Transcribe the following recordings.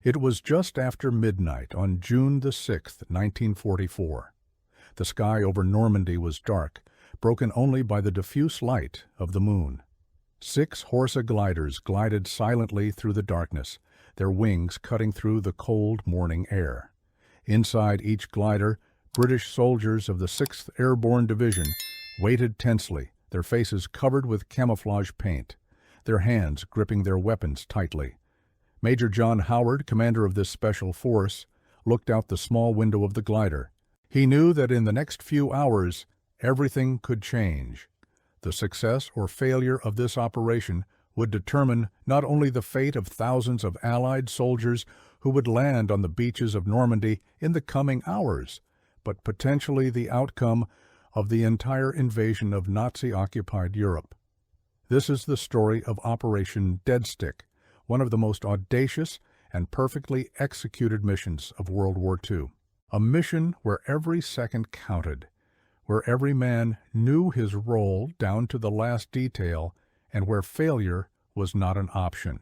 It was just after midnight on June the 6th, 1944. The sky over Normandy was dark, broken only by the diffuse light of the moon. 6 Horsa gliders glided silently through the darkness, their wings cutting through the cold morning air. Inside each glider, British soldiers of the 6th Airborne Division waited tensely, their faces covered with camouflage paint, their hands gripping their weapons tightly. Major John Howard, commander of this special force, looked out the small window of the glider. He knew that in the next few hours, everything could change. The success or failure of this operation would determine not only the fate of thousands of Allied soldiers who would land on the beaches of Normandy in the coming hours, but potentially the outcome of the entire invasion of Nazi-occupied Europe. This is the story of Operation Dead Stick, one of the most audacious and perfectly executed missions of World War II. A mission where every second counted, where every man knew his role down to the last detail, and where failure was not an option.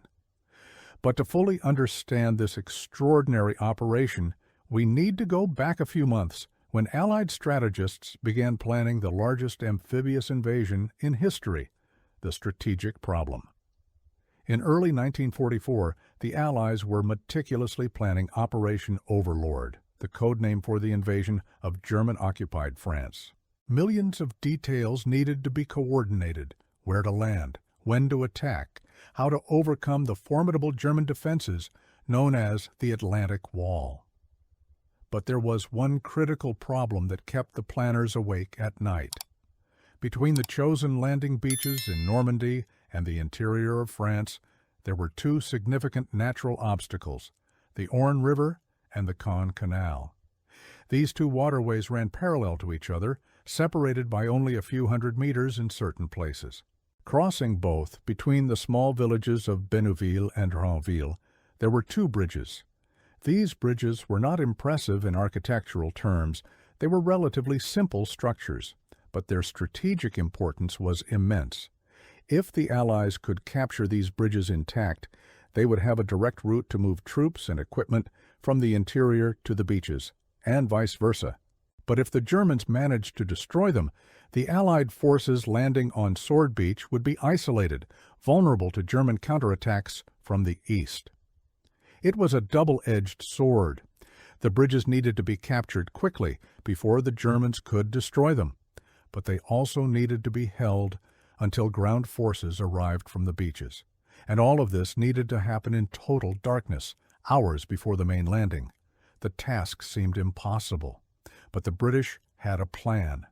But to fully understand this extraordinary operation, we need to go back a few months when Allied strategists began planning the largest amphibious invasion in history, the strategic problem. In early 1944, the Allies were meticulously planning Operation Overlord, the code name for the invasion of German-occupied France. Millions of details needed to be coordinated: where to land, when to attack, how to overcome the formidable German defenses known as the Atlantic Wall. But there was one critical problem that kept the planners awake at night. Between the chosen landing beaches in Normandy and the interior of France, there were 2 significant natural obstacles: the Orne River and the Caen Canal. These 2 waterways ran parallel to each other, separated by only a few hundred meters in certain places. Crossing both, between the small villages of Bénouville and Ranville, there were 2 bridges. These bridges were not impressive in architectural terms. They were relatively simple structures, but their strategic importance was immense. If the Allies could capture these bridges intact, they would have a direct route to move troops and equipment from the interior to the beaches, and vice versa. But if the Germans managed to destroy them, the Allied forces landing on Sword Beach would be isolated, vulnerable to German counterattacks from the east. It was a double-edged sword. The bridges needed to be captured quickly before the Germans could destroy them, but they also needed to be held until ground forces arrived from the beaches. And all of this needed to happen in total darkness, hours before the main landing. The task seemed impossible, but the British had a plan.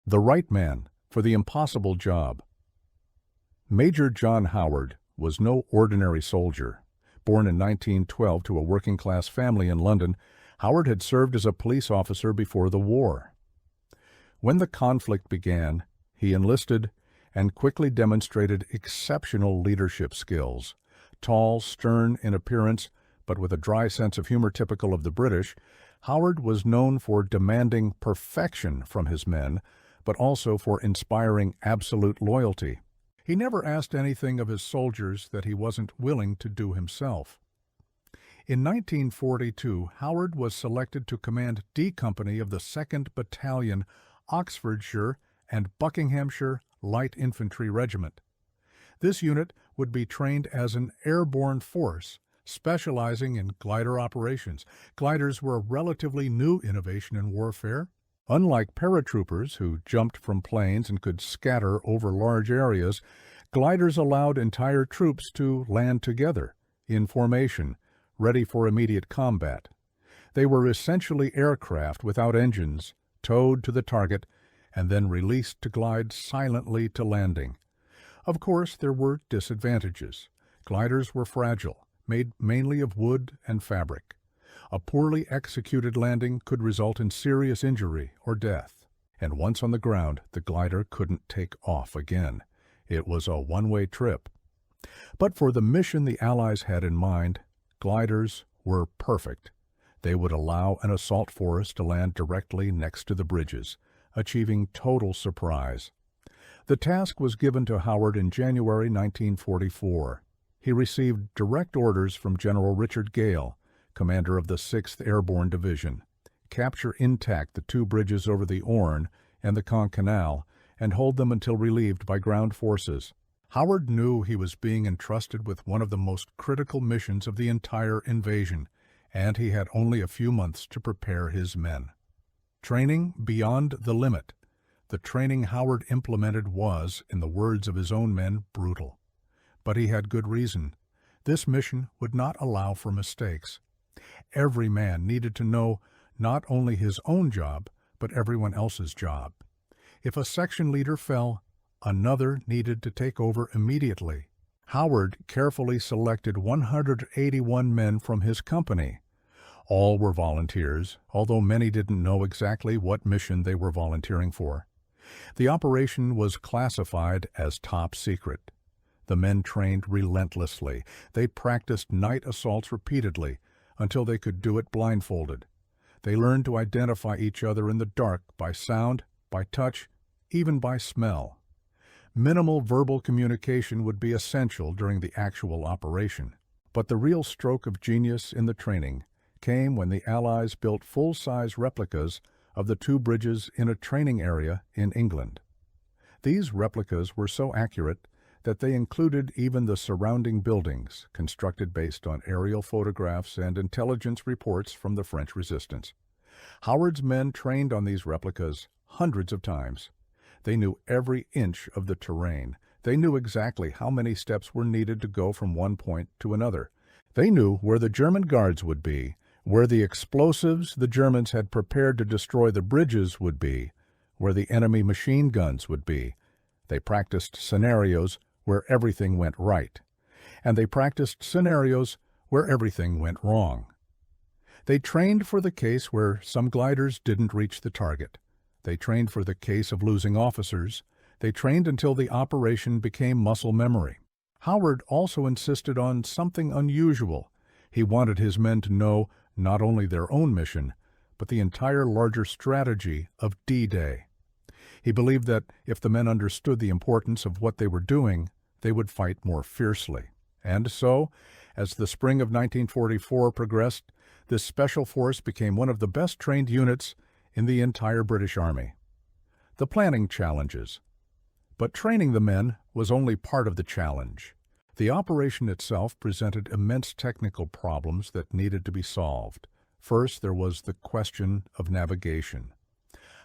The right man for the impossible job. Major John Howard was no ordinary soldier. Born in 1912 to a working-class family in London, Howard had served as a police officer before the war. When the conflict began, he enlisted and quickly demonstrated exceptional leadership skills. Tall, stern in appearance, but with a dry sense of humor typical of the British, Howard was known for demanding perfection from his men, but also for inspiring absolute loyalty. He never asked anything of his soldiers that he wasn't willing to do himself. In 1942, Howard was selected to command D Company of the 2nd Battalion, Oxfordshire and Buckinghamshire Light Infantry Regiment. This unit would be trained as an airborne force, specializing in glider operations. Gliders were a relatively new innovation in warfare. Unlike paratroopers, who jumped from planes and could scatter over large areas, gliders allowed entire troops to land together, in formation, ready for immediate combat. They were essentially aircraft without engines, towed to the target, and then released to glide silently to landing. Of course, there were disadvantages. Gliders were fragile, made mainly of wood and fabric. A poorly executed landing could result in serious injury or death. And once on the ground, the glider couldn't take off again. It was a one-way trip. But for the mission the Allies had in mind, gliders were perfect. They would allow an assault force to land directly next to the bridges, achieving total surprise. The task was given to Howard in January 1944. He received direct orders from General Richard Gale, commander of the 6th Airborne Division, capture intact the two bridges over the Orne and the Caen Canal, and hold them until relieved by ground forces. Howard knew he was being entrusted with one of the most critical missions of the entire invasion, and he had only a few months to prepare his men. Training beyond the limit. The training Howard implemented was, in the words of his own men, brutal. But he had good reason. This mission would not allow for mistakes. Every man needed to know not only his own job, but everyone else's job. If a section leader fell, another needed to take over immediately. Howard carefully selected 181 men from his company. All were volunteers, although many didn't know exactly what mission they were volunteering for. The operation was classified as top secret. The men trained relentlessly. They practiced night assaults repeatedly until they could do it blindfolded. They learned to identify each other in the dark by sound, by touch, even by smell. Minimal verbal communication would be essential during the actual operation. But the real stroke of genius in the training came when the Allies built full-size replicas of the two bridges in a training area in England. These replicas were so accurate that they included even the surrounding buildings, constructed based on aerial photographs and intelligence reports from the French resistance. Howard's men trained on these replicas hundreds of times. They knew every inch of the terrain. They knew exactly how many steps were needed to go from one point to another. They knew where the German guards would be, where the explosives the Germans had prepared to destroy the bridges would be, where the enemy machine guns would be. They practiced scenarios where everything went right, and they practiced scenarios where everything went wrong. They trained for the case where some gliders didn't reach the target. They trained for the case of losing officers. They trained until the operation became muscle memory. Howard also insisted on something unusual. He wanted his men to know not only their own mission, but the entire larger strategy of D-Day. He believed that if the men understood the importance of what they were doing, they would fight more fiercely. And so, as the spring of 1944 progressed, this special force became one of the best-trained units in the entire British Army. The planning challenges. But training the men was only part of the challenge. The operation itself presented immense technical problems that needed to be solved. First, there was the question of navigation.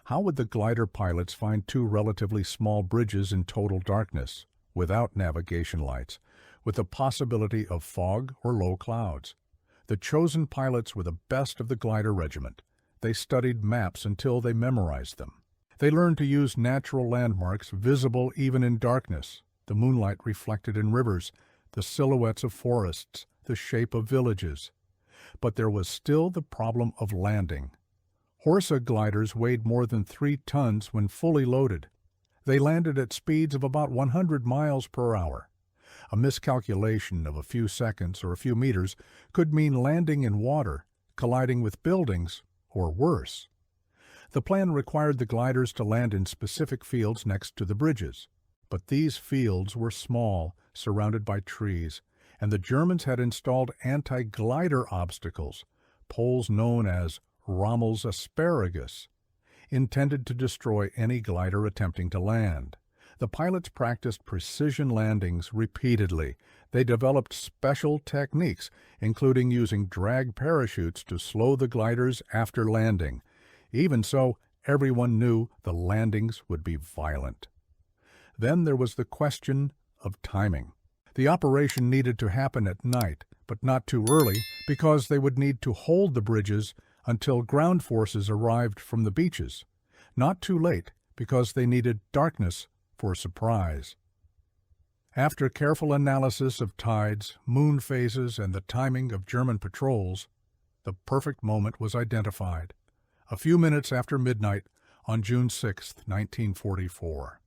How would the glider pilots find two relatively small bridges in total darkness, without navigation lights, with the possibility of fog or low clouds? The chosen pilots were the best of the glider regiment. They studied maps until they memorized them. They learned to use natural landmarks visible even in darkness, the moonlight reflected in rivers, the silhouettes of forests, the shape of villages. But there was still the problem of landing. Horsa gliders weighed more than 3 tons when fully loaded. They landed at speeds of about 100 miles per hour. A miscalculation of a few seconds or a few meters could mean landing in water, colliding with buildings, or worse. The plan required the gliders to land in specific fields next to the bridges. But these fields were small, surrounded by trees, and the Germans had installed anti-glider obstacles, poles known as Rommel's asparagus, intended to destroy any glider attempting to land. The pilots practiced precision landings repeatedly. They developed special techniques, including using drag parachutes to slow the gliders after landing. Even so, everyone knew the landings would be violent. Then there was the question of timing. The operation needed to happen at night, but not too early, because they would need to hold the bridges until ground forces arrived from the beaches. Not too late, because they needed darkness for surprise. After careful analysis of tides, moon phases, and the timing of German patrols, the perfect moment was identified, a few minutes after midnight on June 6, 1944.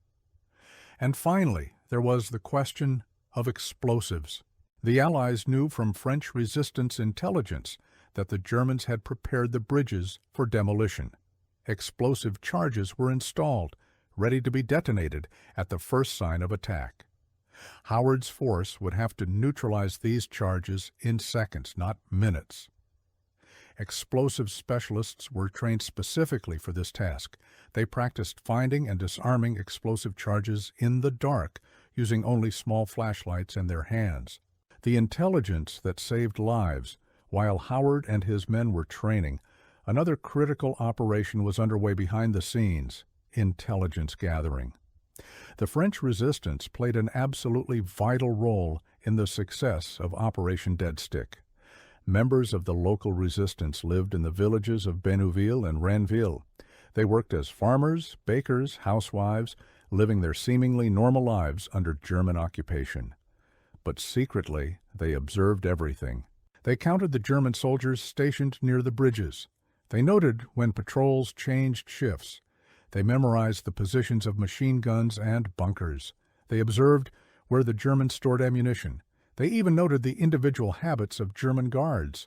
And finally, there was the question of explosives. The Allies knew from French resistance intelligence that the Germans had prepared the bridges for demolition. Explosive charges were installed, ready to be detonated at the first sign of attack. Howard's force would have to neutralize these charges in seconds, not minutes. Explosive specialists were trained specifically for this task. They practiced finding and disarming explosive charges in the dark, using only small flashlights in their hands. The intelligence that saved lives. While Howard and his men were training, another critical operation was underway behind the scenes: intelligence gathering. The French resistance played an absolutely vital role in the success of Operation Dead Stick. Members of the local resistance lived in the villages of Bénouville and Renneville. They worked as farmers, bakers, housewives, living their seemingly normal lives under German occupation. But secretly, they observed everything. They counted the German soldiers stationed near the bridges. They noted when patrols changed shifts. They memorized the positions of machine guns and bunkers. They observed where the Germans stored ammunition. They even noted the individual habits of German guards: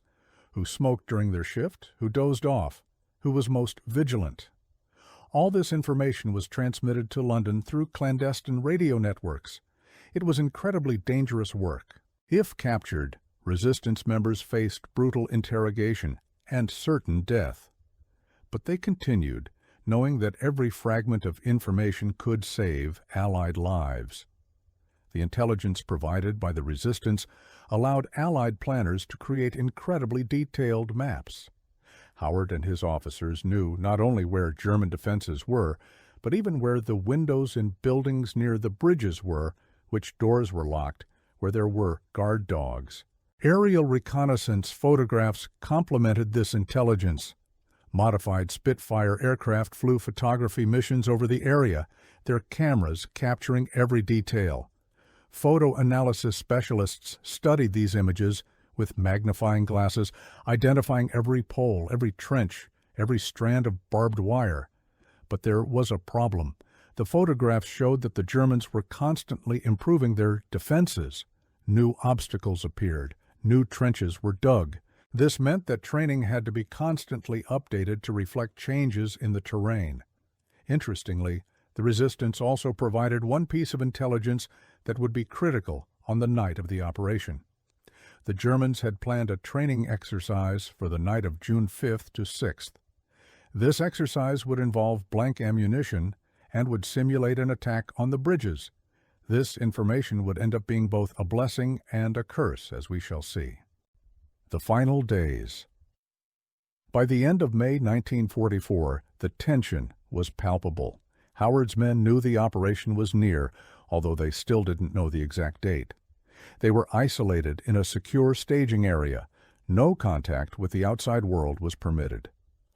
who smoked during their shift, who dozed off, who was most vigilant. All this information was transmitted to London through clandestine radio networks. It was incredibly dangerous work. If captured, resistance members faced brutal interrogation and certain death. But they continued, knowing that every fragment of information could save Allied lives. The intelligence provided by the resistance allowed Allied planners to create incredibly detailed maps. Howard and his officers knew not only where German defenses were, but even where the windows in buildings near the bridges were, which doors were locked, where there were guard dogs. Aerial reconnaissance photographs complemented this intelligence. Modified Spitfire aircraft flew photography missions over the area, their cameras capturing every detail. Photo analysis specialists studied these images with magnifying glasses, identifying every pole, every trench, every strand of barbed wire. But there was a problem. The photographs showed that the Germans were constantly improving their defenses. New obstacles appeared. New trenches were dug. This meant that training had to be constantly updated to reflect changes in the terrain. Interestingly, the resistance also provided one piece of intelligence that would be critical on the night of the operation. The Germans had planned a training exercise for the night of June 5th to 6th. This exercise would involve blank ammunition and would simulate an attack on the bridges. This information would end up being both a blessing and a curse, as we shall see. The final days. By the end of May 1944, the tension was palpable. Howard's men knew the operation was near, although they still didn't know the exact date. They were isolated in a secure staging area. No contact with the outside world was permitted.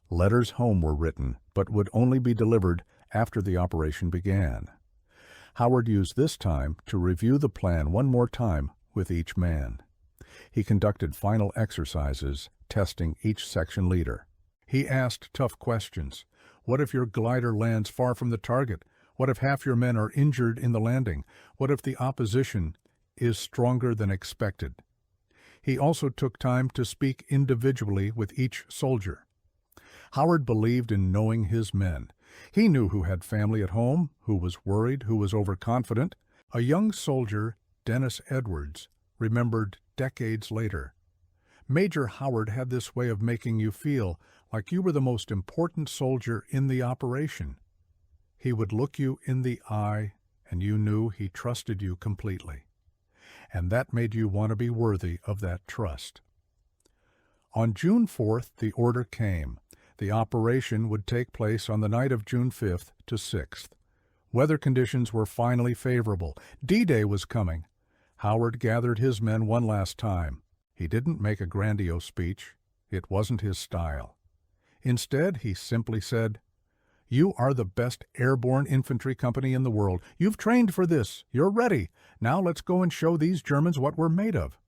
Letters home were written, but would only be delivered after the operation began. Howard used this time to review the plan one more time with each man. He conducted final exercises, testing each section leader. He asked tough questions. What if your glider lands far from the target? What if half your men are injured in the landing? What if the opposition is stronger than expected? He also took time to speak individually with each soldier. Howard believed in knowing his men. He knew who had family at home, who was worried, who was overconfident. A young soldier, Dennis Edwards, remembered decades later. Major Howard had this way of making you feel like you were the most important soldier in the operation. He would look you in the eye, and you knew he trusted you completely. And that made you want to be worthy of that trust. On June 4th, the order came. The operation would take place on the night of June 5th to 6th. Weather conditions were finally favorable. D-Day was coming. Howard gathered his men one last time. He didn't make a grandiose speech. It wasn't his style. Instead, he simply said, "You are the best airborne infantry company in the world. You've trained for this. You're ready. Now let's go and show these Germans what we're made of."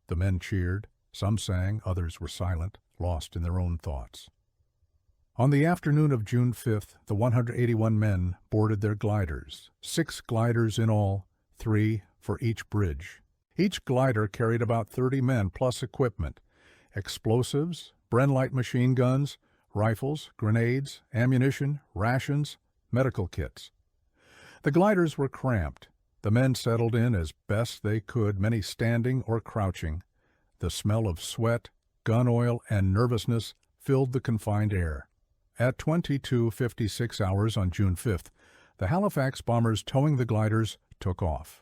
The men cheered. Some sang, others were silent, lost in their own thoughts. On the afternoon of June 5th, the 181 men boarded their gliders, 6 gliders in all, 3 for each bridge. Each glider carried about 30 men plus equipment: explosives, Bren-Light machine guns, rifles, grenades, ammunition, rations, medical kits. The gliders were cramped. The men settled in as best they could, many standing or crouching. The smell of sweat, gun oil and nervousness filled the confined air. At 22:56 hours on June 5th, the Halifax bombers towing the gliders took off.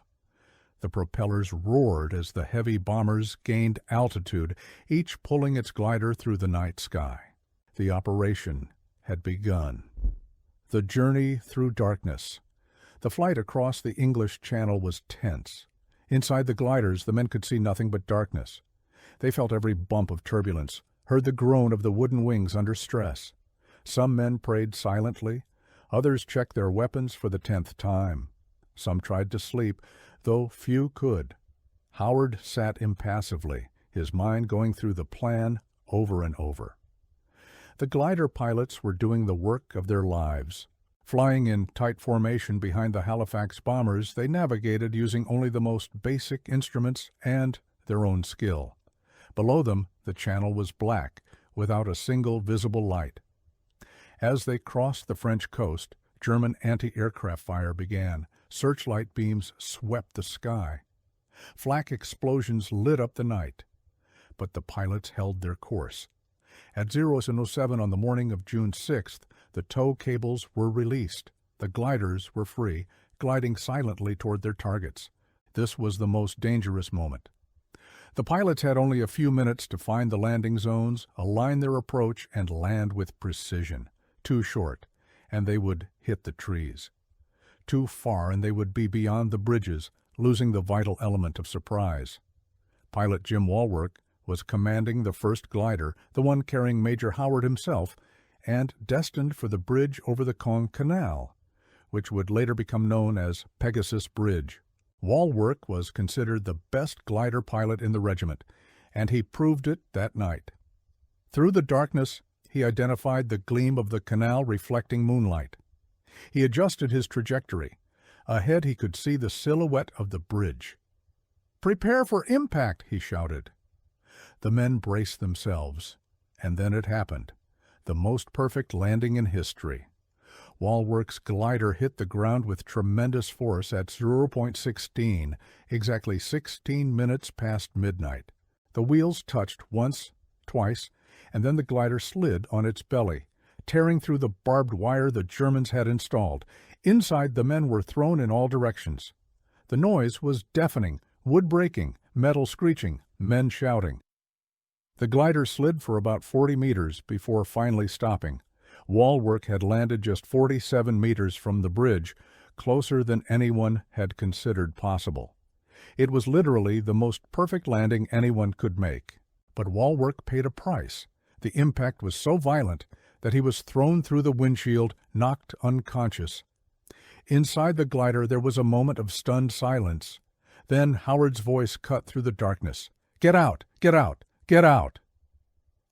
The propellers roared as the heavy bombers gained altitude, each pulling its glider through the night sky. The operation had begun. The journey through darkness. The flight across the English Channel was tense. Inside the gliders, the men could see nothing but darkness. They felt every bump of turbulence, heard the groan of the wooden wings under stress. Some men prayed silently. Others checked their weapons for the 10th time. Some tried to sleep, though few could. Howard sat impassively, his mind going through the plan over and over. The glider pilots were doing the work of their lives. Flying in tight formation behind the Halifax bombers, they navigated using only the most basic instruments and their own skill. Below them, the channel was black, without a single visible light. As they crossed the French coast, German anti-aircraft fire began. Searchlight beams swept the sky. Flak explosions lit up the night. But the pilots held their course. At 00:07 on the morning of June 6th, the tow cables were released. The gliders were free, gliding silently toward their targets. This was the most dangerous moment. The pilots had only a few minutes to find the landing zones, align their approach, and land with precision. Too short, and they would hit the trees. Too far, and they would be beyond the bridges, losing the vital element of surprise. Pilot Jim Walwork was commanding the first glider, the one carrying Major Howard himself, and destined for the bridge over the Caen Canal, which would later become known as Pegasus Bridge. Walwork was considered the best glider pilot in the regiment, and he proved it that night. Through the darkness, he identified the gleam of the canal reflecting moonlight. He adjusted his trajectory. Ahead he could see the silhouette of the bridge. "Prepare for impact," he shouted. The men braced themselves, and then it happened. The most perfect landing in history. Walwork's glider hit the ground with tremendous force at 0.16, exactly 16 minutes past midnight. The wheels touched once, twice, and then the glider slid on its belly, tearing through the barbed wire the Germans had installed. Inside, the men were thrown in all directions. The noise was deafening, wood breaking, metal screeching, men shouting. The glider slid for about 40 meters before finally stopping. Walwork had landed just 47 meters from the bridge, closer than anyone had considered possible. It was literally the most perfect landing anyone could make. But Walwork paid a price. The impact was so violent that he was thrown through the windshield, knocked unconscious. Inside the glider there was a moment of stunned silence. Then Howard's voice cut through the darkness. "Get out! Get out! Get out!"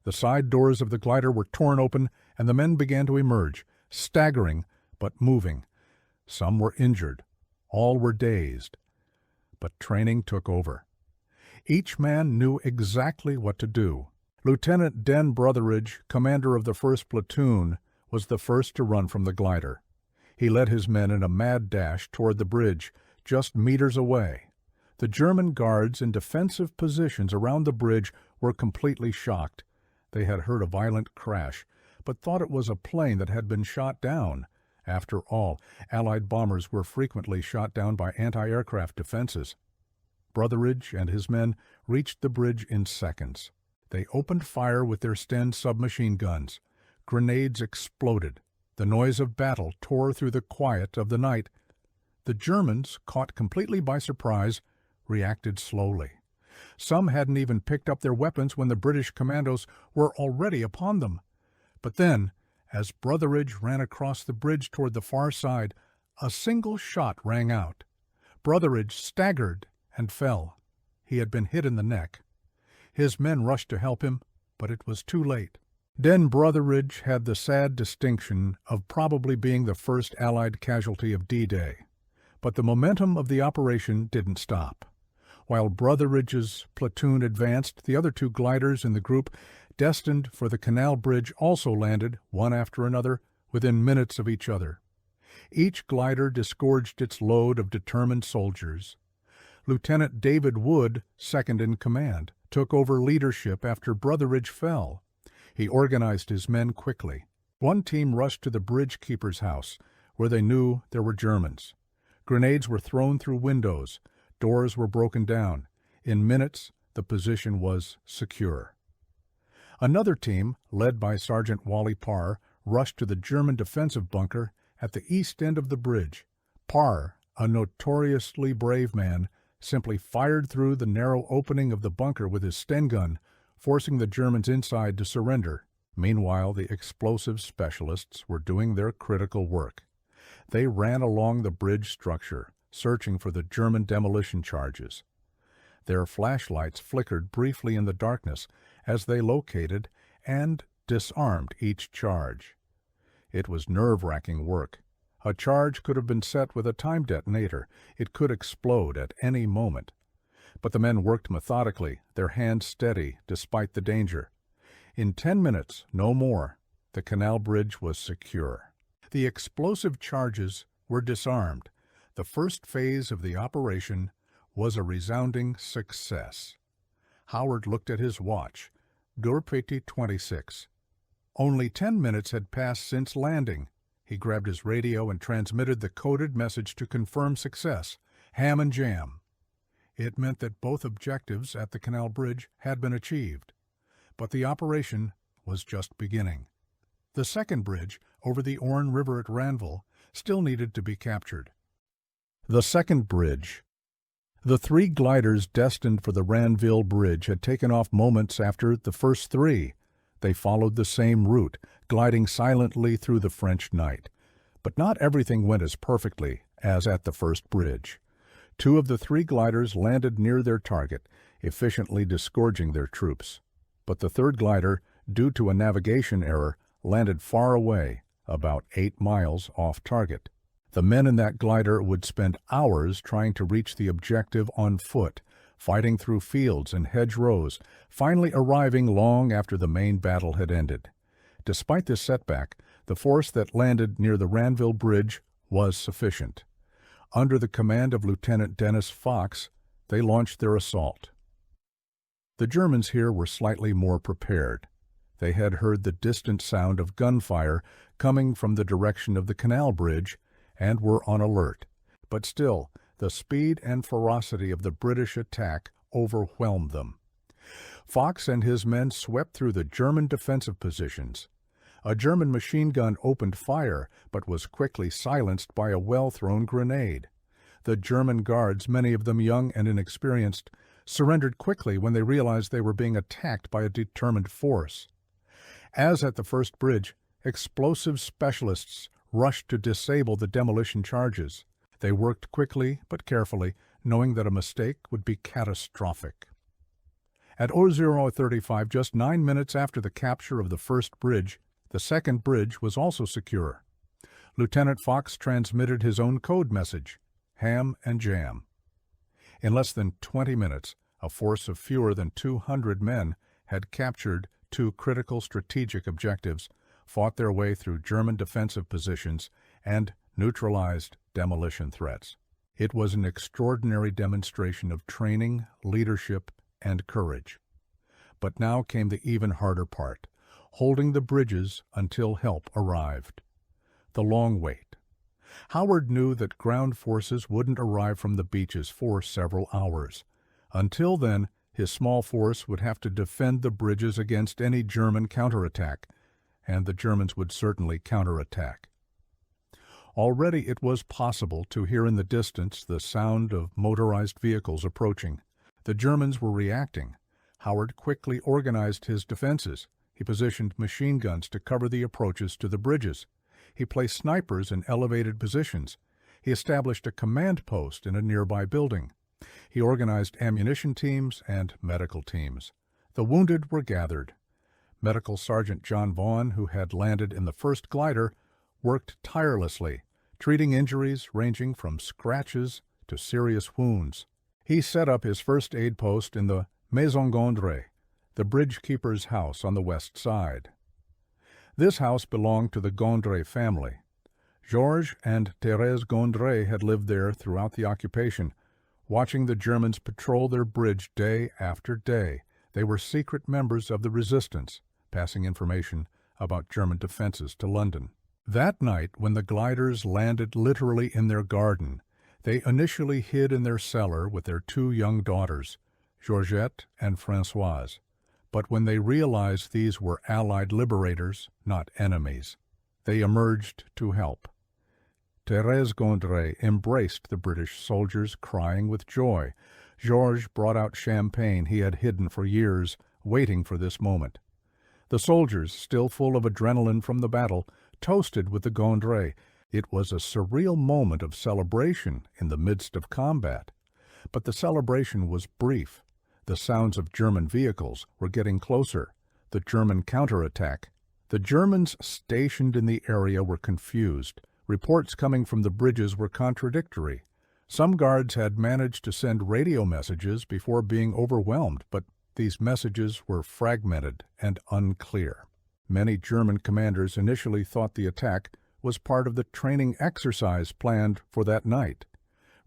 The side doors of the glider were torn open, and the men began to emerge, staggering but moving. Some were injured. All were dazed. But training took over. Each man knew exactly what to do. Lieutenant Den Brotheridge, commander of the 1st Platoon, was the first to run from the glider. He led his men in a mad dash toward the bridge, just meters away. The German guards in defensive positions around the bridge were completely shocked. They had heard a violent crash, but thought it was a plane that had been shot down. After all, Allied bombers were frequently shot down by anti-aircraft defenses. Brotheridge and his men reached the bridge in seconds. They opened fire with their Sten submachine guns. Grenades exploded. The noise of battle tore through the quiet of the night. The Germans, caught completely by surprise, reacted slowly. Some hadn't even picked up their weapons when the British commandos were already upon them. But then, as Brotheridge ran across the bridge toward the far side, a single shot rang out. Brotheridge staggered and fell. He had been hit in the neck. His men rushed to help him, but it was too late. Den Brotheridge had the sad distinction of probably being the first Allied casualty of D-Day. But the momentum of the operation didn't stop. While Brotheridge's platoon advanced, the other two gliders in the group destined for the canal bridge also landed, one after another, within minutes of each other. Each glider disgorged its load of determined soldiers. Lieutenant David Wood, second in command, took over leadership after Brotheridge fell. He organized his men quickly. One team rushed to the bridge keeper's house, where they knew there were Germans. Grenades were thrown through windows. Doors were broken down. In minutes, the position was secure. Another team, led by Sergeant Wally Parr, rushed to the German defensive bunker at the east end of the bridge. Parr, a notoriously brave man, simply fired through the narrow opening of the bunker with his Sten gun, forcing the Germans inside to surrender. Meanwhile, the explosive specialists were doing their critical work. They ran along the bridge structure, searching for the German demolition charges. Their flashlights flickered briefly in the darkness as they located and disarmed each charge. It was nerve-wracking work. A charge could have been set with a time detonator. It could explode at any moment. But the men worked methodically, their hands steady despite the danger. In 10 minutes, no more, the canal bridge was secure. The explosive charges were disarmed. The first phase of the operation was a resounding success. Howard looked at his watch. 2:26. Only 10 minutes had passed since landing. He grabbed his radio and transmitted the coded message to confirm success. Ham and jam. It meant that both objectives at the canal bridge had been achieved. But the operation was just beginning. The second bridge, over the Orne River at Ranville, still needed to be captured. The second bridge. The 3 gliders destined for the Ranville Bridge had taken off moments after the first 3. They followed the same route, gliding silently through the French night. But not everything went as perfectly as at the first bridge. 2 of the 3 gliders landed near their target, efficiently disgorging their troops. But the third glider, due to a navigation error, landed far away, about 8 miles off target. The men in that glider would spend hours trying to reach the objective on foot, fighting through fields and hedgerows, finally arriving long after the main battle had ended. Despite this setback, the force that landed near the Ranville Bridge was sufficient. Under the command of Lieutenant Dennis Fox, they launched their assault. The Germans here were slightly more prepared. They had heard the distant sound of gunfire coming from the direction of the canal bridge and were on alert. But still, the speed and ferocity of the British attack overwhelmed them. Fox and his men swept through the German defensive positions. A German machine gun opened fire, but was quickly silenced by a well-thrown grenade. The German guards, many of them young and inexperienced, surrendered quickly when they realized they were being attacked by a determined force. As at the first bridge, explosive specialists rushed to disable the demolition charges. They worked quickly but carefully, knowing that a mistake would be catastrophic. At 00:35, just 9 minutes after the capture of the first bridge, the second bridge was also secure. Lieutenant Fox transmitted his own code message, ham and jam. In less than 20 minutes, a force of fewer than 200 men had captured 2 critical strategic objectives, fought their way through German defensive positions, and neutralized demolition threats. It was an extraordinary demonstration of training, leadership, and courage. But now came the even harder part, holding the bridges until help arrived. The long wait. Howard knew that ground forces wouldn't arrive from the beaches for several hours. Until then, his small force would have to defend the bridges against any German counterattack, and the Germans would certainly counterattack. Already it was possible to hear in the distance the sound of motorized vehicles approaching. The Germans were reacting. Howard quickly organized his defenses. He positioned machine guns to cover the approaches to the bridges. He placed snipers in elevated positions. He established a command post in a nearby building. He organized ammunition teams and medical teams. The wounded were gathered. Medical Sergeant John Vaughn, who had landed in the first glider, worked tirelessly, treating injuries ranging from scratches to serious wounds. He set up his first aid post in the Maison Gondry, the bridge keeper's house on the west side. This house belonged to the Gondry family. Georges and Thérèse Gondry had lived there throughout the occupation, watching the Germans patrol their bridge day after day, They were secret members of the resistance, passing information about German defenses to London. That night, when the gliders landed literally in their garden, they initially hid in their cellar with their 2 young daughters, Georgette and Françoise. But when they realized these were Allied liberators, not enemies, they emerged to help. Thérèse Gondry embraced the British soldiers, crying with joy. Georges brought out champagne he had hidden for years, waiting for this moment. The soldiers, still full of adrenaline from the battle, toasted with the Gondry. It was a surreal moment of celebration in the midst of combat. But the celebration was brief. The sounds of German vehicles were getting closer. The German counterattack. The Germans stationed in the area were confused. Reports coming from the bridges were contradictory. Some guards had managed to send radio messages before being overwhelmed, but these messages were fragmented and unclear. Many German commanders initially thought the attack was part of the training exercise planned for that night.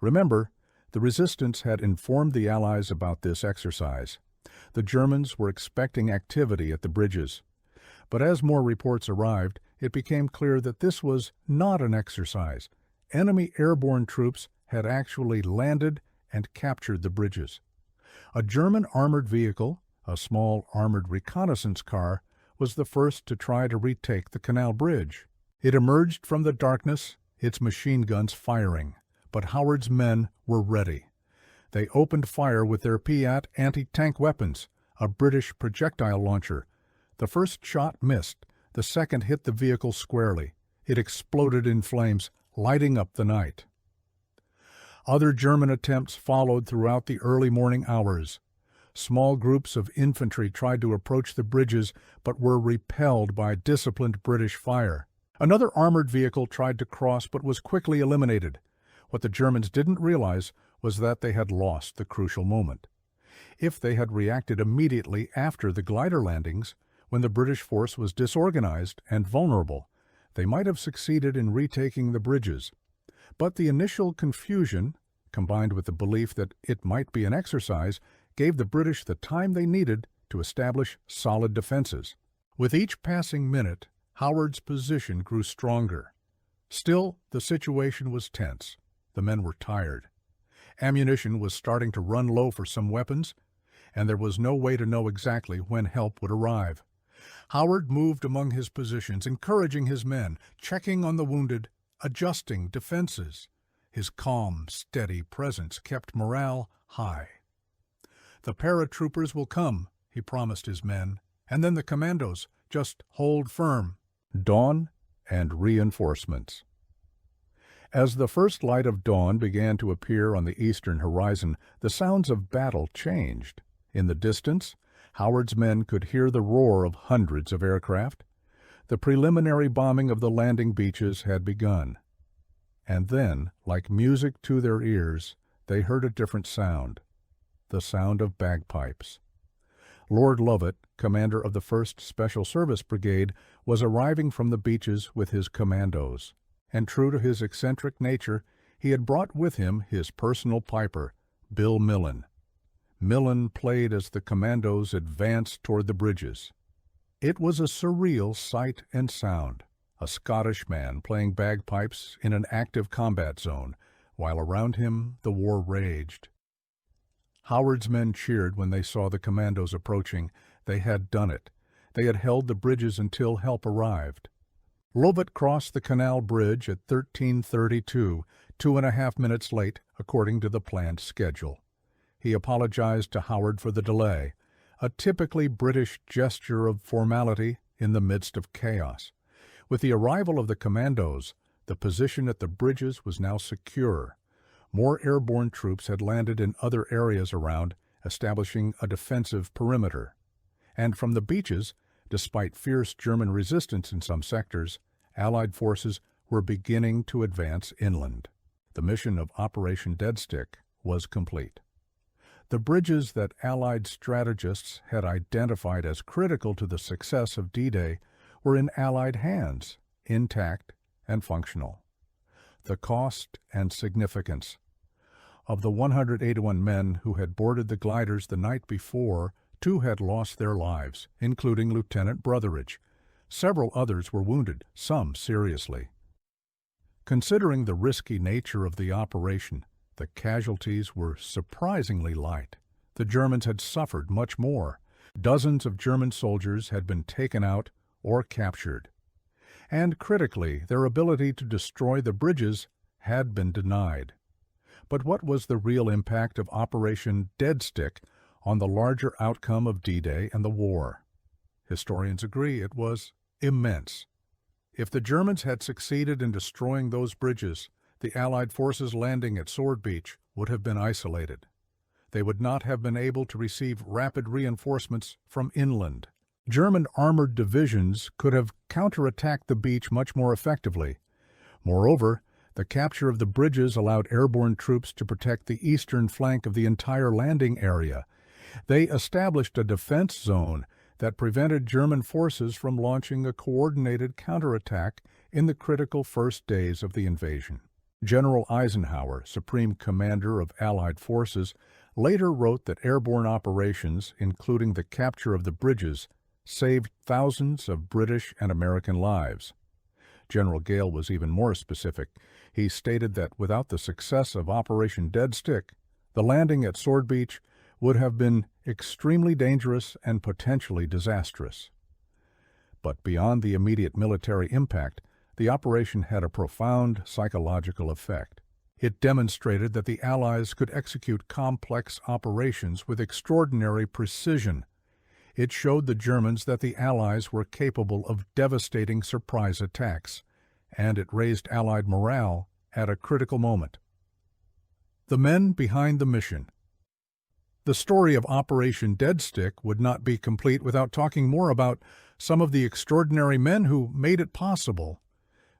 Remember, the resistance had informed the Allies about this exercise. The Germans were expecting activity at the bridges. But as more reports arrived, it became clear that this was not an exercise. Enemy airborne troops had actually landed and captured the bridges. A German armored vehicle, a small armored reconnaissance car, was the first to try to retake the canal bridge. It emerged from the darkness, its machine guns firing, but Howard's men were ready. They opened fire with their Piat anti-tank weapons, a British projectile launcher. The first shot missed. The second hit the vehicle squarely. It exploded in flames, lighting up the night. Other German attempts followed throughout the early morning hours. Small groups of infantry tried to approach the bridges, but were repelled by disciplined British fire. Another armored vehicle tried to cross, but was quickly eliminated. What the Germans didn't realize was that they had lost the crucial moment. If they had reacted immediately after the glider landings, when the British force was disorganized and vulnerable, they might have succeeded in retaking the bridges. But the initial confusion, combined with the belief that it might be an exercise, gave the British the time they needed to establish solid defenses. With each passing minute, Howard's position grew stronger. Still, the situation was tense. The men were tired. Ammunition was starting to run low for some weapons, and there was no way to know exactly when help would arrive. Howard moved among his positions, encouraging his men, checking on the wounded, adjusting defenses. His calm, steady presence kept morale high. "The paratroopers will come," he promised his men, "and then the commandos. Just hold firm." Dawn and reinforcements. As the first light of dawn began to appear on the eastern horizon, the sounds of battle changed. In the distance, Howard's men could hear the roar of hundreds of aircraft. The preliminary bombing of the landing beaches had begun. And then, like music to their ears, they heard a different sound, the sound of bagpipes. Lord Lovat, commander of the 1st Special Service Brigade, was arriving from the beaches with his commandos. And true to his eccentric nature, he had brought with him his personal piper, Bill Millen. Millen played as the commandos advanced toward the bridges. It was a surreal sight and sound, a Scottish man playing bagpipes in an active combat zone, while around him the war raged. Howard's men cheered when they saw the commandos approaching. They had done it. They had held the bridges until help arrived. Lovat crossed the canal bridge at 13:32, 2.5 minutes late, according to the planned schedule. He apologized to Howard for the delay, a typically British gesture of formality in the midst of chaos. With the arrival of the commandos, the position at the bridges was now secure. More airborne troops had landed in other areas around, establishing a defensive perimeter. And from the beaches, despite fierce German resistance in some sectors, Allied forces were beginning to advance inland. The mission of Operation Dead Stick was complete. The bridges that Allied strategists had identified as critical to the success of D-Day were in Allied hands, intact and functional. The cost and significance. Of the 181 men who had boarded the gliders the night before, 2 had lost their lives, including Lieutenant Brotheridge. Several others were wounded, some seriously. Considering the risky nature of the operation, the casualties were surprisingly light. The Germans had suffered much more. Dozens of German soldiers had been taken out or captured. And critically, their ability to destroy the bridges had been denied. But what was the real impact of Operation Dead Stick on the larger outcome of D-Day and the war? Historians agree it was immense. If the Germans had succeeded in destroying those bridges, the Allied forces landing at Sword Beach would have been isolated. They would not have been able to receive rapid reinforcements from inland. German armored divisions could have counterattacked the beach much more effectively. Moreover, the capture of the bridges allowed airborne troops to protect the eastern flank of the entire landing area. They established a defense zone that prevented German forces from launching a coordinated counterattack in the critical first days of the invasion. General Eisenhower, Supreme Commander of Allied forces, later wrote that airborne operations, including the capture of the bridges, saved thousands of British and American lives. General Gale was even more specific. He stated that without the success of Operation Dead Stick, the landing at Sword Beach would have been extremely dangerous and potentially disastrous. But beyond the immediate military impact, the operation had a profound psychological effect. It demonstrated that the Allies could execute complex operations with extraordinary precision. It showed the Germans that the Allies were capable of devastating surprise attacks, and it raised Allied morale at a critical moment. The men behind the mission. The story of Operation Dead Stick would not be complete without talking more about some of the extraordinary men who made it possible.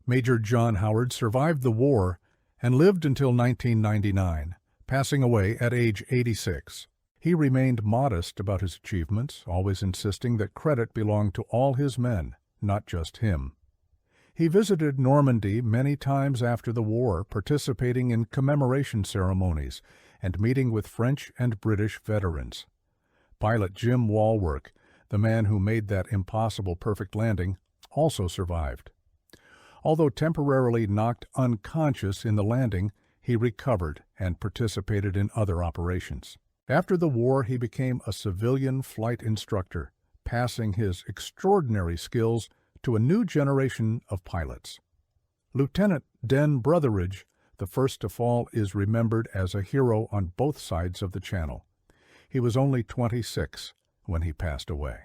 Major John Howard survived the war and lived until 1999, passing away at age 86. He remained modest about his achievements, always insisting that credit belonged to all his men, not just him. He visited Normandy many times after the war, participating in commemoration ceremonies and meeting with French and British veterans. Pilot Jim Walwork, the man who made that impossible perfect landing, also survived. Although temporarily knocked unconscious in the landing, he recovered and participated in other operations. After the war, he became a civilian flight instructor, passing his extraordinary skills to a new generation of pilots. Lieutenant Den Brotheridge, the first to fall, is remembered as a hero on both sides of the channel. He was only 26 when he passed away.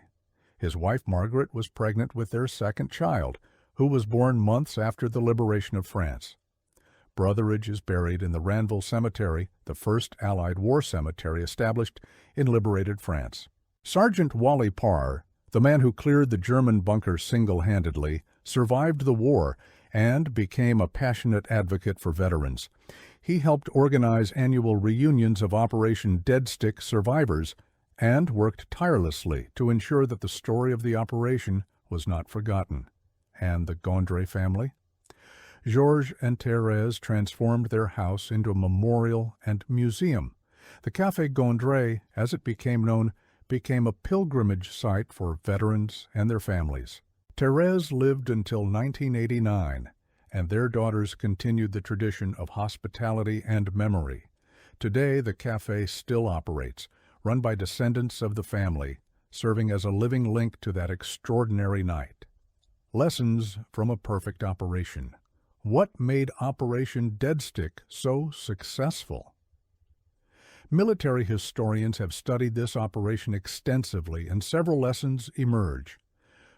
His wife Margaret was pregnant with their second child, who was born months after the liberation of France. Brotheridge is buried in the Ranville Cemetery, the first Allied war cemetery established in liberated France. Sergeant Wally Parr, the man who cleared the German bunker single-handedly, survived the war and became a passionate advocate for veterans. He helped organize annual reunions of Operation Dead Stick survivors and worked tirelessly to ensure that the story of the operation was not forgotten. And the Gondry family? Georges and Thérèse transformed their house into a memorial and museum. The Café Gondry, as it became known, became a pilgrimage site for veterans and their families. Thérèse lived until 1989, and their daughters continued the tradition of hospitality and memory. Today, the café still operates, run by descendants of the family, serving as a living link to that extraordinary night. Lessons from a perfect operation. What made Operation Dead Stick so successful? Military historians have studied this operation extensively, and several lessons emerge.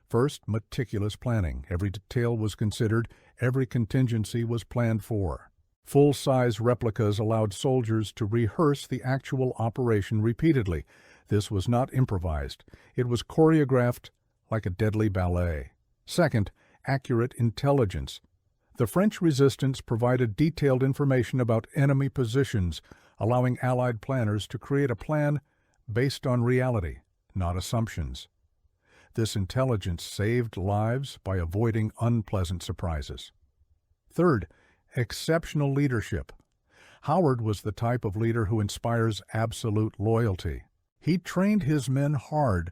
First, meticulous planning. Every detail was considered, every contingency was planned for. Full-size replicas allowed soldiers to rehearse the actual operation repeatedly. This was not improvised. It was choreographed like a deadly ballet. Second, accurate intelligence. The French resistance provided detailed information about enemy positions, allowing Allied planners to create a plan based on reality, not assumptions. This intelligence saved lives by avoiding unpleasant surprises. Third, exceptional leadership. Howard was the type of leader who inspires absolute loyalty. He trained his men hard,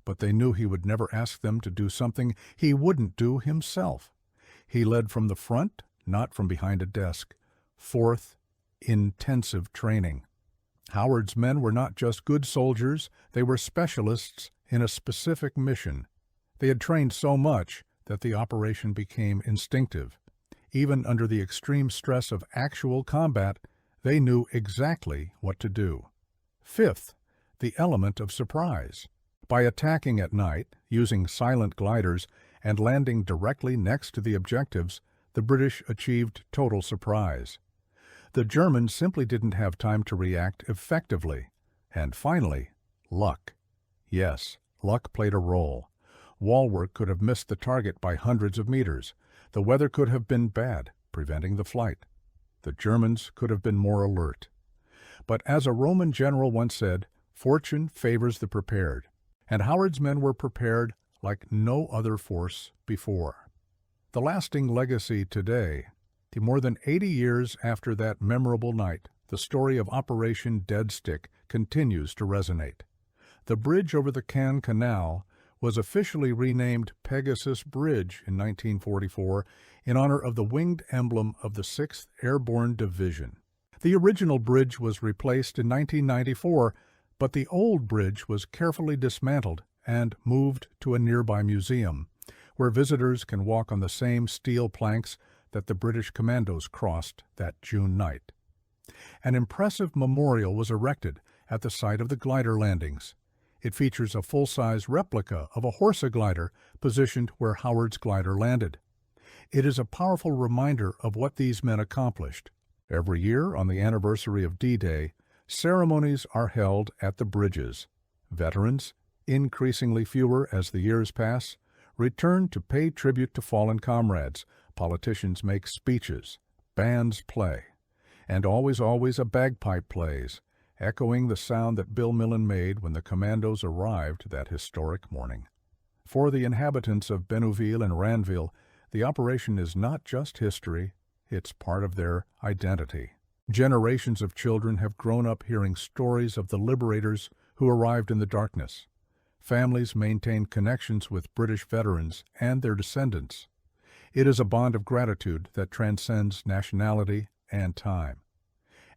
but they knew he would never ask them to do something he wouldn't do himself. He led from the front, not from behind a desk. Fourth, intensive training. Howard's men were not just good soldiers, they were specialists in a specific mission. They had trained so much that the operation became instinctive. Even under the extreme stress of actual combat, they knew exactly what to do. Fifth, the element of surprise. By attacking at night, using silent gliders, and landing directly next to the objectives, the British achieved total surprise. The Germans simply didn't have time to react effectively. And finally, luck. Yes, luck played a role. Walwork could have missed the target by hundreds of meters. The weather could have been bad, preventing the flight. The Germans could have been more alert. But as a Roman general once said, fortune favors the prepared. And Howard's men were prepared like no other force before. The lasting legacy today, more than 80 years after that memorable night, the story of Operation Dead Stick continues to resonate. The bridge over the Caen Canal was officially renamed Pegasus Bridge in 1944 in honor of the winged emblem of the 6th Airborne Division. The original bridge was replaced in 1994, but the old bridge was carefully dismantled and moved to a nearby museum, where visitors can walk on the same steel planks that the British commandos crossed that June night. An impressive memorial was erected at the site of the glider landings. It features a full-size replica of a Horsa glider positioned where Howard's glider landed. It is a powerful reminder of what these men accomplished. Every year, on the anniversary of D-Day, ceremonies are held at the bridges. Veterans, increasingly fewer as the years pass, return to pay tribute to fallen comrades. Politicians make speeches, bands play, and always a bagpipe plays, echoing the sound that Bill Millen made when the commandos arrived that historic morning. For the inhabitants of Bénouville and Ranville, the operation is not just history, it's part of their identity. Generations of children have grown up hearing stories of the liberators who arrived in the darkness. Families maintain connections with British veterans and their descendants. It is a bond of gratitude that transcends nationality and time.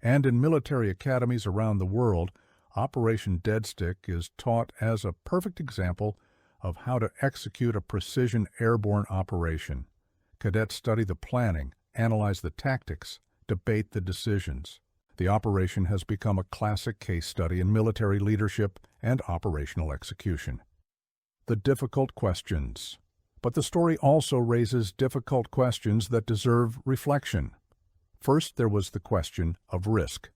And in military academies around the world, Operation Dead Stick is taught as a perfect example of how to execute a precision airborne operation. Cadets study the planning, analyze the tactics, debate the decisions. The operation has become a classic case study in military leadership and operational execution. The difficult questions. But the story also raises difficult questions that deserve reflection. First, there was the question of risk.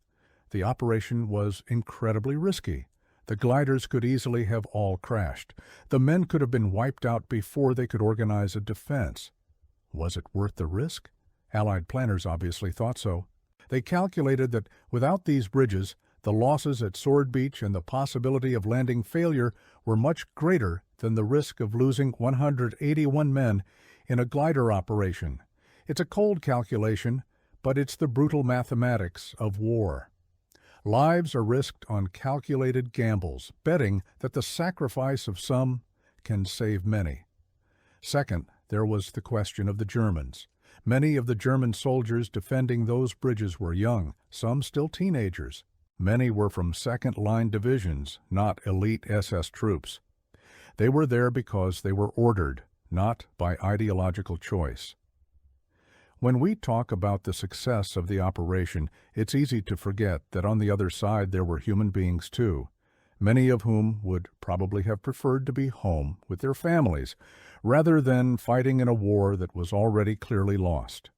The operation was incredibly risky. The gliders could easily have all crashed. The men could have been wiped out before they could organize a defense. Was it worth the risk? Allied planners obviously thought so. They calculated that without these bridges, the losses at Sword Beach and the possibility of landing failure were much greater than the risk of losing 181 men in a glider operation. It's a cold calculation, but it's the brutal mathematics of war. Lives are risked on calculated gambles, betting that the sacrifice of some can save many. Second, there was the question of the Germans. Many of the German soldiers defending those bridges were young, some still teenagers. Many were from second-line divisions, not elite SS troops. They were there because they were ordered, not by ideological choice. When we talk about the success of the operation, it's easy to forget that on the other side there were human beings too, many of whom would probably have preferred to be home with their families, rather than fighting in a war that was already clearly lost.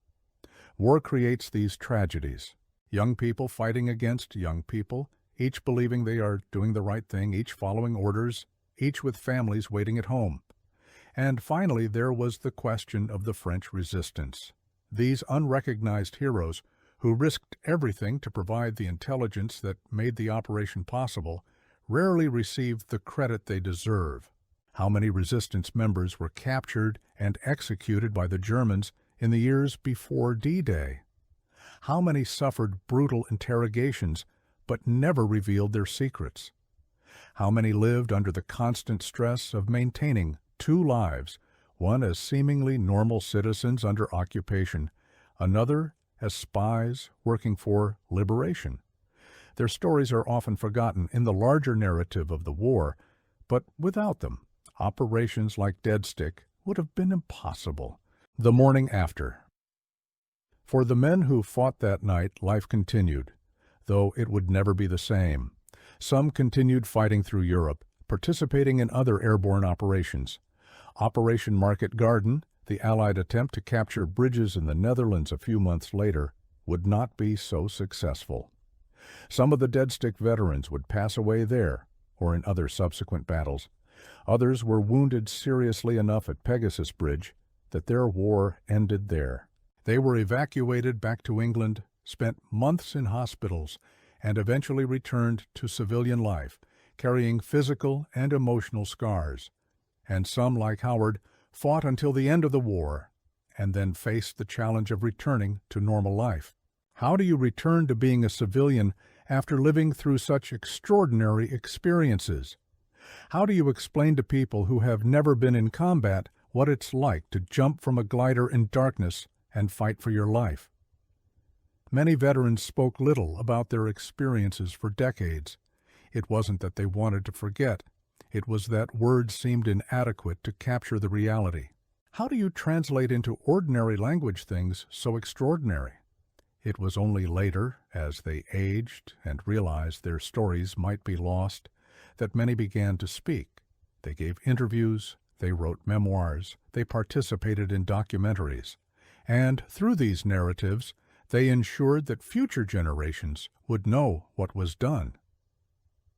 War creates these tragedies. Young people fighting against young people, each believing they are doing the right thing, each following orders, each with families waiting at home. And finally, there was the question of the French resistance. These unrecognized heroes, who risked everything to provide the intelligence that made the operation possible, rarely received the credit they deserve. How many resistance members were captured and executed by the Germans in the years before D-Day? How many suffered brutal interrogations but never revealed their secrets? How many lived under the constant stress of maintaining two lives, one as seemingly normal citizens under occupation, another as spies working for liberation? Their stories are often forgotten in the larger narrative of the war, but without them, operations like Dead Stick would have been impossible. The morning after. For the men who fought that night, life continued, though it would never be the same. Some continued fighting through Europe, participating in other airborne operations. Operation Market Garden, the Allied attempt to capture bridges in the Netherlands a few months later, would not be so successful. Some of the Dead Stick veterans would pass away there or in other subsequent battles. Others were wounded seriously enough at Pegasus Bridge that their war ended there. They were evacuated back to England, spent months in hospitals, and eventually returned to civilian life, carrying physical and emotional scars. And some, like Howard, fought until the end of the war and then faced the challenge of returning to normal life. How do you return to being a civilian after living through such extraordinary experiences? How do you explain to people who have never been in combat what it's like to jump from a glider in darkness and fight for your life? Many veterans spoke little about their experiences for decades. It wasn't that they wanted to forget. It was that words seemed inadequate to capture the reality. How do you translate into ordinary language things so extraordinary? It was only later, as they aged and realized their stories might be lost, that many began to speak. They gave interviews, they wrote memoirs, they participated in documentaries, and through these narratives, they ensured that future generations would know what was done.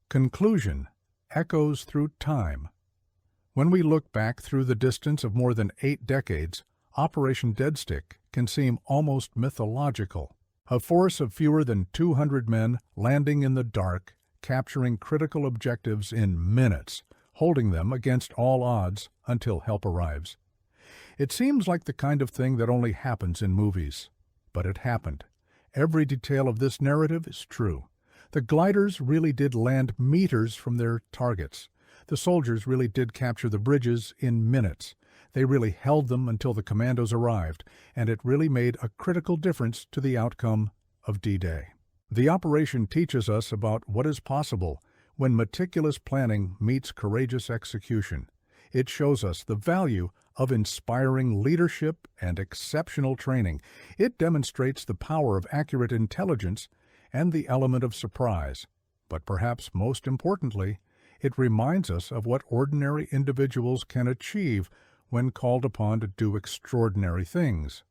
Conclusion echoes through time. When we look back through the distance of more than 8 decades, Operation Dead Stick can seem almost mythological. A force of fewer than 200 men landing in the dark, capturing critical objectives in minutes, holding them against all odds until help arrives. It seems like the kind of thing that only happens in movies. But it happened. Every detail of this narrative is true. The gliders really did land meters from their targets. The soldiers really did capture the bridges in minutes. They really held them until the commandos arrived, and it really made a critical difference to the outcome of D-Day. The operation teaches us about what is possible when meticulous planning meets courageous execution. It shows us the value of inspiring leadership and exceptional training. It demonstrates the power of accurate intelligence and the element of surprise. But perhaps most importantly, it reminds us of what ordinary individuals can achieve when called upon to do extraordinary things.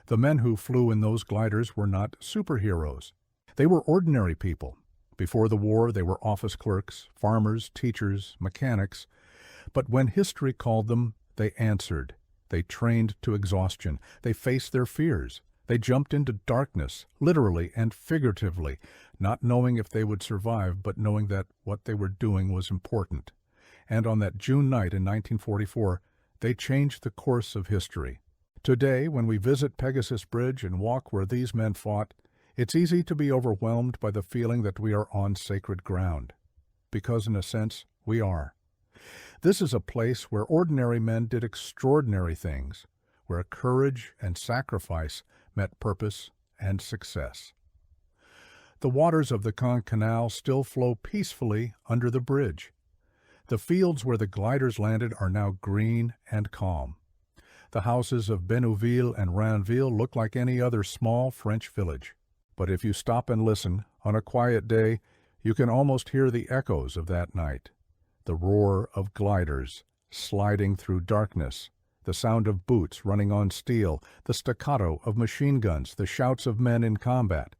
The men who flew in those gliders were not superheroes. They were ordinary people. Before the war, they were office clerks, farmers, teachers, mechanics. But when history called them, they answered. They trained to exhaustion. They faced their fears. They jumped into darkness, literally and figuratively, not knowing if they would survive, but knowing that what they were doing was important. And on that June night in 1944, they changed the course of history. Today, when we visit Pegasus Bridge and walk where these men fought, it's easy to be overwhelmed by the feeling that we are on sacred ground. Because in a sense, we are. This is a place where ordinary men did extraordinary things, where courage and sacrifice met purpose and success. The waters of the Caen Canal still flow peacefully under the bridge. The fields where the gliders landed are now green and calm. The houses of Bénouville and Rainville look like any other small French village. But if you stop and listen, on a quiet day, you can almost hear the echoes of that night. The roar of gliders sliding through darkness, the sound of boots running on steel, the staccato of machine guns, the shouts of men in combat.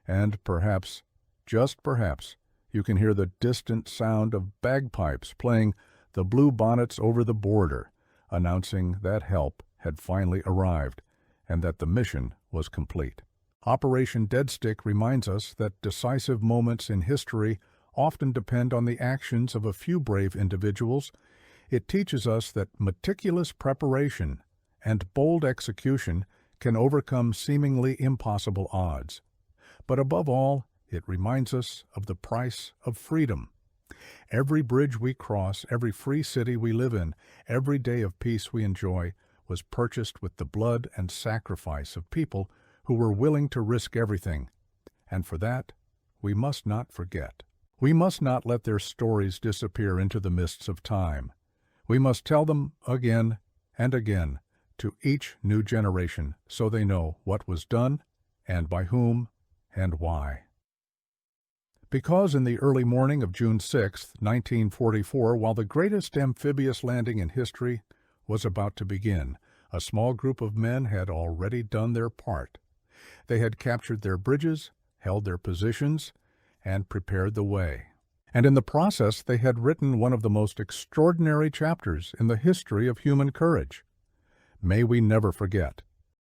And perhaps, just perhaps, you can hear the distant sound of bagpipes playing "The Blue Bonnets Over the Border," announcing that help had finally arrived and that the mission was complete. Operation Dead Stick reminds us that decisive moments in history often depend on the actions of a few brave individuals. It teaches us that meticulous preparation and bold execution can overcome seemingly impossible odds. But above all, it reminds us of the price of freedom. Every bridge we cross, every free city we live in, every day of peace we enjoy was purchased with the blood and sacrifice of people who were willing to risk everything. And for that, we must not forget. We must not let their stories disappear into the mists of time. We must tell them again and again to each new generation so they know what was done and by whom and why. Because in the early morning of June 6, 1944, while the greatest amphibious landing in history was about to begin, a small group of men had already done their part. They had captured their bridges, held their positions, and prepared the way. And in the process, they had written one of the most extraordinary chapters in the history of human courage. May we never forget